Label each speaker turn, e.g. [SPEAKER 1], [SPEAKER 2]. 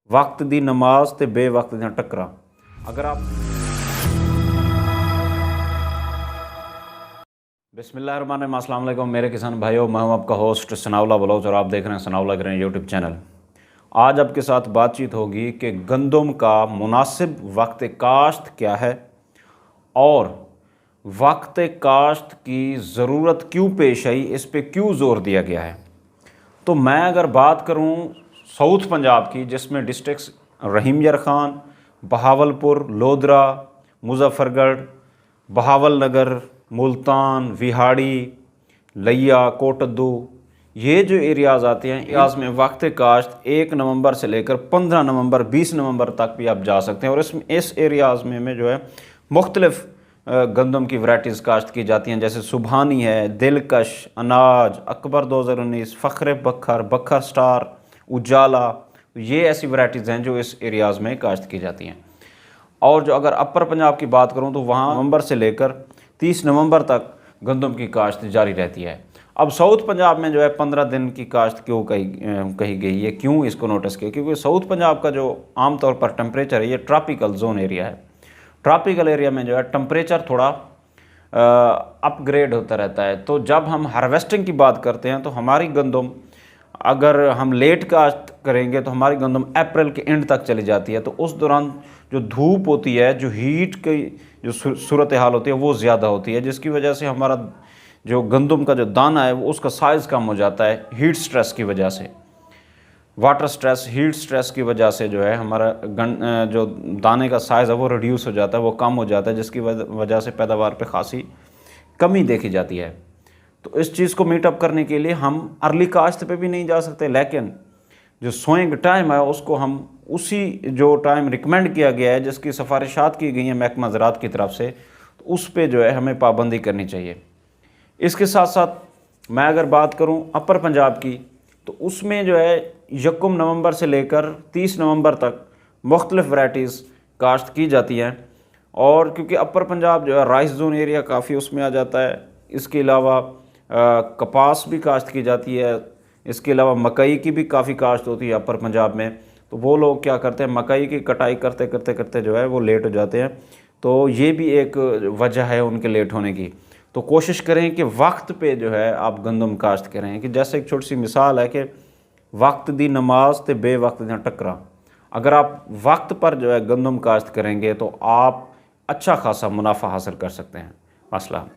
[SPEAKER 1] वक्त दी नमाज ते बेवक्त दियां टक्करां। अगर आप बिस्मिल्लाहिर्रहमानिर्रहीम, अस्सलाम वालेकुम मेरे किसान भाइयों, मैं हूं आपका होस्ट सनाउल्लाह बलोच और आप देख रहे हैं सनाउल्लाह ग्रेन यूट्यूब चैनल। आज आपके साथ बातचीत होगी कि गंदम का मुनासिब वक्त काश्त क्या है और वक्त काश्त की ज़रूरत क्यों पेश आई, इस पे क्यों ज़ोर दिया गया है। तो मैं अगर बात करूं साउथ पंजाब की, जिसमें डिस्ट्रिक्स रहीम यार ख़ान, बहावलपुर, लोधरा, मुजफ्फरगढ़, बहावल नगर, मुल्तान, विहाड़ी, लिया, कोटद्दू, ये जो एरियाज़ आते हैं, एरियाज़ में वक्त काश्त 1 नवंबर से लेकर 15 नवंबर 20 नवंबर तक भी आप जा सकते हैं। और इस एरियाज़ में जो है मुख्तलिफ़ गंदम की वैराइटीज़ काश्त की जाती हैं, जैसे सुबहानी है, दिलकश, अनाज, अकबर 2019, फ़ख्र बखर, बखर स्टार, उजाला, ये ऐसी वैराइटीज़ हैं जो इस एरियाज़ में काश्त की जाती हैं। और जो अगर अपर पंजाब की बात करूं तो वहाँ नवंबर से लेकर 30 नवंबर तक गंदम की काश्त जारी रहती है। अब साउथ पंजाब में जो है 15 दिन की काश्त क्यों कही गई है, क्यों इसको नोटिस किया, क्योंकि साउथ पंजाब का जो आमतौर पर टेम्परेचर है ये ट्रॉपिकल जोन एरिया है। ट्रॉपिकल एरिया में जो है टेम्परेचर थोड़ा अपग्रेड होता रहता है। तो जब हम हार्वेस्टिंग की बात करते हैं तो हमारी गंदम, अगर हम लेट काश्त करेंगे तो हमारी गंदम अप्रैल के एंड तक चली जाती है। तो उस दौरान जो धूप होती है, जो हीट की जो सूरत हाल होती है वो ज़्यादा होती है, जिसकी वजह से हमारा जो गंदम का जो दाना है वो उसका साइज़ कम हो जाता है। हीट स्ट्रेस की वजह से, वाटर स्ट्रेस, हीट स्ट्रेस की वजह से जो है हमारा जो दाने का साइज़ है वो रिड्यूस हो जाता है, वो कम हो जाता है, जिसकी वजह से पैदावार पे खासी कमी देखी जाती है। तो इस चीज़ को मीट अप करने के लिए हम अर्ली काश्त पे भी नहीं जा सकते, लेकिन जो सोइंग टाइम है उसको हम उसी जो टाइम रिकमेंड किया गया है, जिसकी सिफारिशात की गई हैं महकमा ज़राअत की तरफ से, तो उस पे जो है हमें पाबंदी करनी चाहिए। इसके साथ साथ मैं अगर बात करूं अपर पंजाब की, तो उसमें जो है 1 नवंबर से लेकर 30 नवंबर तक मुख्तलिफ़ वैराइटीज़ काश्त की जाती हैं। और क्योंकि अपर पंजाब जो है राइस जोन एरिया काफ़ी उसमें आ जाता है, इसके अलावा कपास भी काश्त की जाती है, इसके अलावा मकई की भी काफ़ी काश्त होती है अपर पंजाब में। तो वो लोग क्या करते हैं, मकई की कटाई करते करते करते जो है वो लेट हो जाते हैं। तो ये भी एक वजह है उनके लेट होने की। तो कोशिश करें कि वक्त पे जो है आप गंदम काश्त करें। कि जैसे एक छोटी सी मिसाल है कि वक्त दी नमाज ते बेवक्त दियां टक्करां। अगर आप वक्त पर जो है गंदम काश्त करेंगे तो आप अच्छा खासा मुनाफा हासिल कर सकते हैं। अस्सलाम।